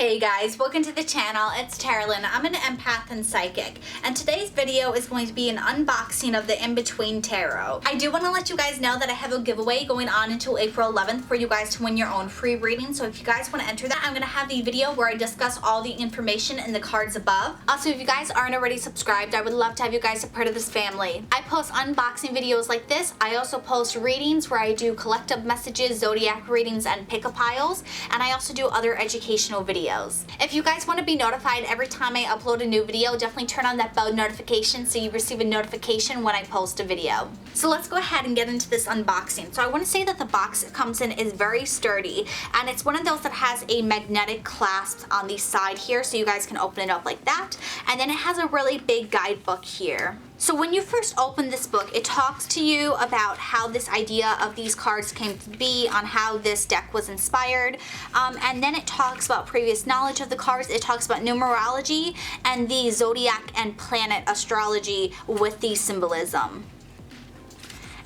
Hey guys, welcome to the channel. It's Carolyn. I'm an empath and psychic, and today's video is going to be an unboxing of the In-Between Tarot. I do want to let you guys know that I have a giveaway going on until April 11th for you guys to win your own free reading, so if you guys want to enter that, I'm going to have the video where I discuss all the information in the cards above. Also, if you guys aren't already subscribed, I would love to have you guys a part of this family. I post unboxing videos like this. I also post readings where I do collective messages, zodiac readings, and pick-a piles, and I also do other educational videos. If you guys want to be notified every time I upload a new video, definitely turn on that bell notification so you receive a notification when I post a video. So let's go ahead and get into this unboxing. So I want to say that the box it comes in is very sturdy, and it's one of those that has a magnetic clasp on the side here, so you guys can open it up like that. And then it has a really big guidebook here. So when you first open this book, it talks to you about how this idea of these cards came to be, on how this deck was inspired, and then it talks about previous knowledge of the cards. It talks about numerology and the zodiac and planet astrology with the symbolism.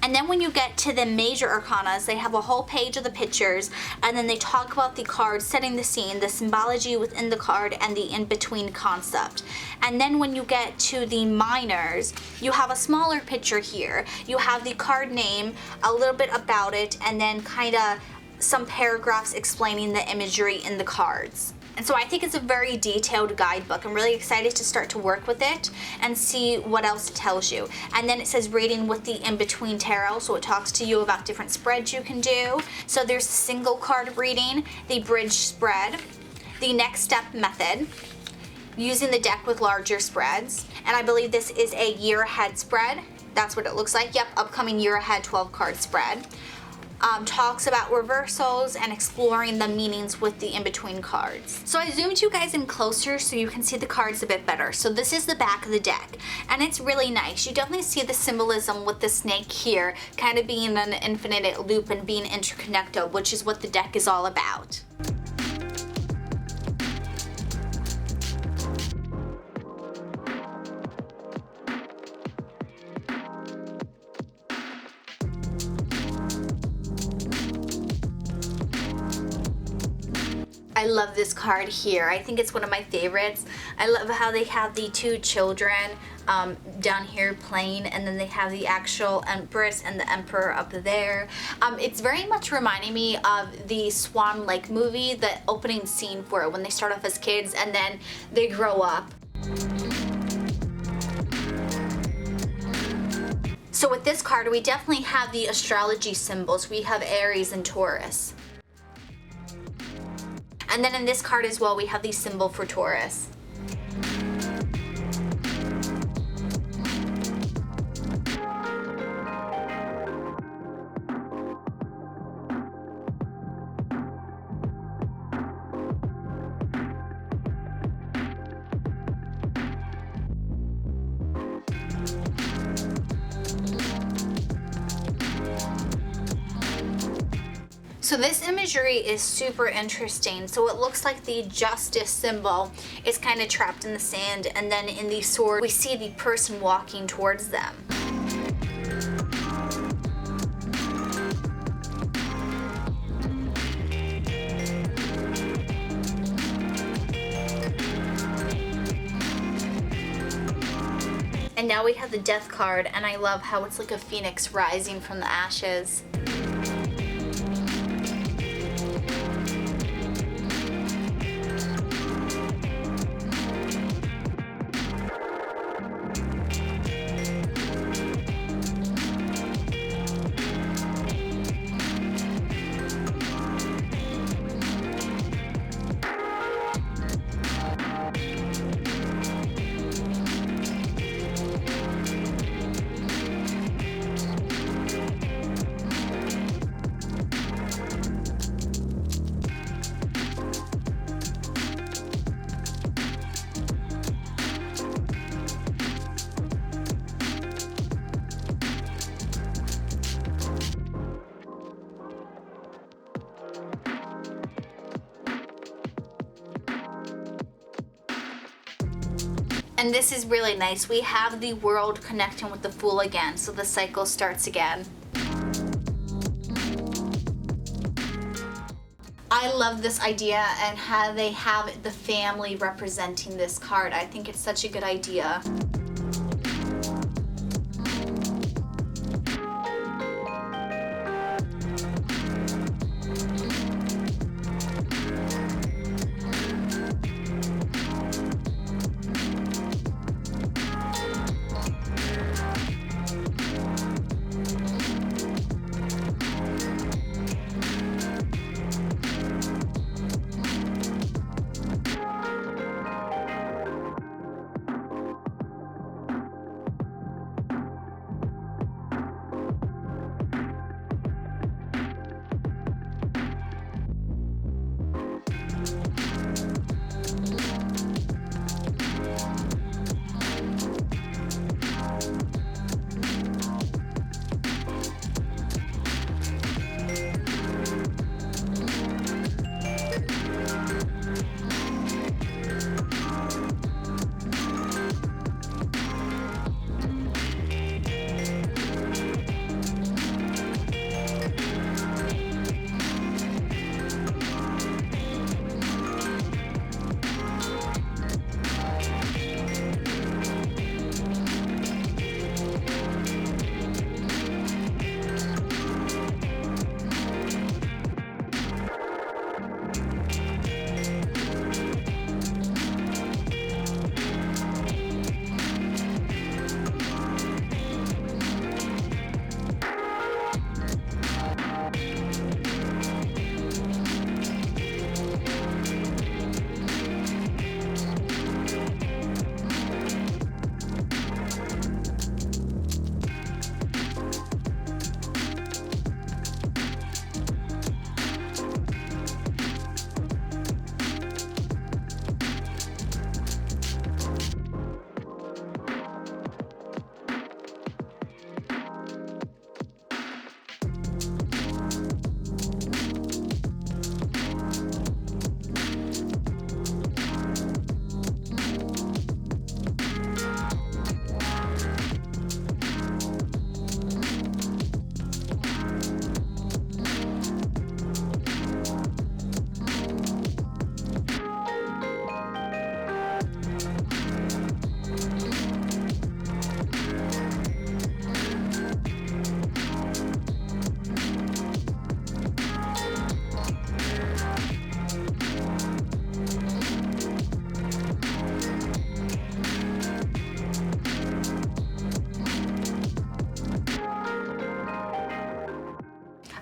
And then when you get to the major arcanas, they have a whole page of the pictures, and then they talk about the cards, setting the scene, the symbology within the card, and the in-between concept. And then when you get to the minors, you have a smaller picture here. You have the card name, a little bit about it, and then kind of some paragraphs explaining the imagery in the cards. And so I think it's a very detailed guidebook. I'm really excited to start to work with it and see what else it tells you. And then it says reading with the In-Between Tarot, so it talks to you about different spreads you can do. So there's single card reading, the bridge spread, the next step method, using the deck with larger spreads, and I believe this is a year ahead spread. That's what it looks like. Yep, upcoming year ahead 12 card spread. Talks about reversals and exploring the meanings with the in-between cards. So I zoomed you guys in closer so you can see the cards a bit better. So this is the back of the deck, and it's really nice. You definitely see the symbolism with the snake here, kind of being an infinite loop and being interconnected, which is what the deck is all about. I love this card here. I think it's one of my favorites. I love how they have the two children down here playing, and then they have the actual Empress and the Emperor up there. It's very much reminding me of the Swan Lake movie, the opening scene for it, when they start off as kids and then they grow up. So with this card, we definitely have the astrology symbols. We have Aries and Taurus. And then in this card as well, we have the symbol for Taurus. So this imagery is super interesting. So it looks like the justice symbol is kind of trapped in the sand, and then in the sword we see the person walking towards them. And now we have the death card, and I love how it's like a phoenix rising from the ashes. And this is really nice. We have the world connecting with the Fool again, so the cycle starts again. I love this idea and how they have the family representing this card. I think it's such a good idea.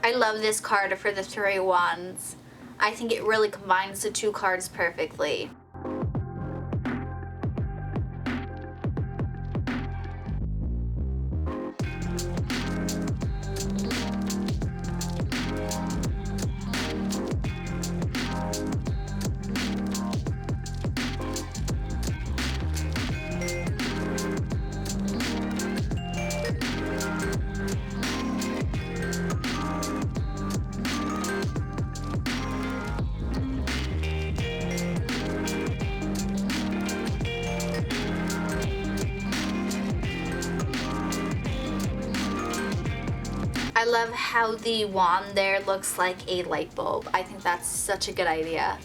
I love this card for the Three of Wands. I think it really combines the two cards perfectly. I love how the wand there looks like a light bulb. I think that's such a good idea.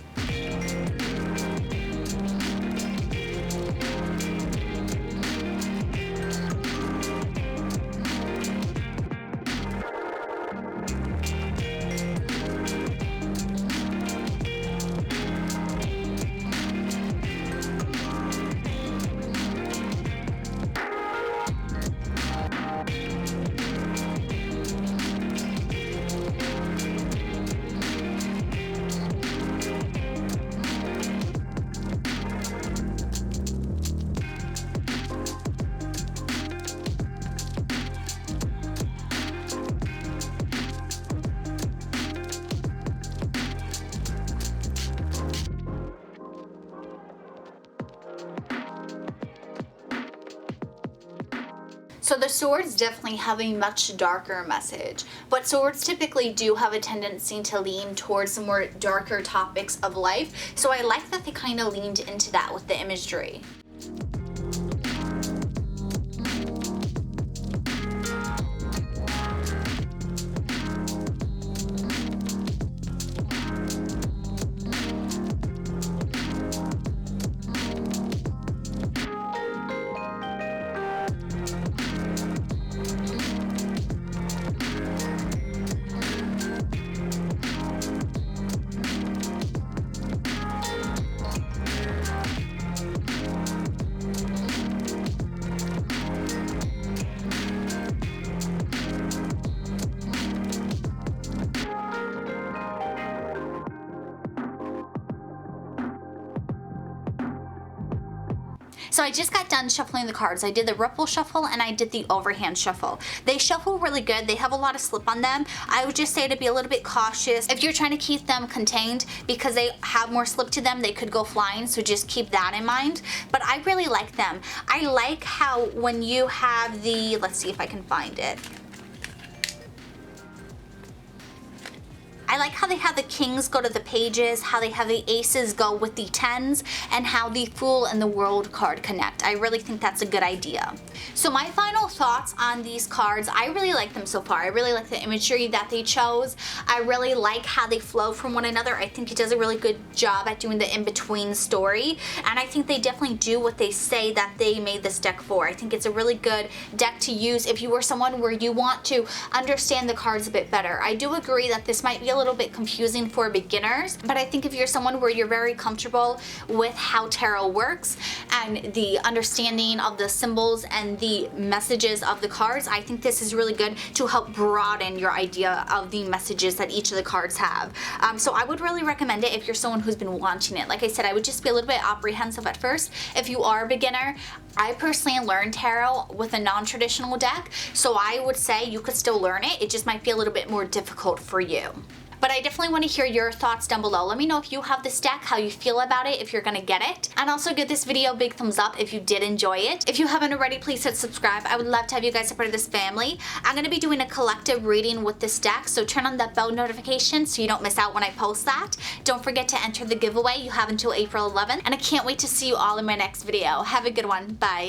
So the swords definitely have a much darker message, but swords typically do have a tendency to lean towards some more darker topics of life, so I like that they kind of leaned into that with the imagery. So I just got done shuffling the cards. I did the ripple shuffle and I did the overhand shuffle. They shuffle really good. They have a lot of slip on them. I would just say to be a little bit cautious. If you're trying to keep them contained because they have more slip to them, they could go flying, so just keep that in mind. But I really like them. I like how when you have the, let's see if I can find it. I like how they have the kings go to the pages, how they have the aces go with the tens, and how the Fool and the World card connect. I really think that's a good idea. So my final thoughts on these cards, I really like them so far. I really like the imagery that they chose. I really like how they flow from one another. I think it does a really good job at doing the in-between story, and I think they definitely do what they say that they made this deck for. I think it's a really good deck to use if you are someone where you want to understand the cards a bit better. I do agree that this might be a little bit confusing for beginners, but I think if you're someone where you're very comfortable with how tarot works and the understanding of the symbols and the messages of the cards, I think this is really good to help broaden your idea of the messages that each of the cards have. So I would really recommend it if you're someone who's been watching it. Like I said, I would just be a little bit apprehensive at first if you are a beginner. I personally learned tarot with a non-traditional deck, so I would say you could still learn it. It just might be a little bit more difficult for you. But I definitely want to hear your thoughts down below. Let me know if you have this deck, how you feel about it, if you're gonna get it. And also give this video a big thumbs up if you did enjoy it. If you haven't already, please hit subscribe. I would love to have you guys a part of this family. I'm gonna be doing a collective reading with this deck, so turn on that bell notification so you don't miss out when I post that. Don't forget to enter the giveaway. You have until April 11th, and I can't wait to see you all in my next video. Have a good one. Bye.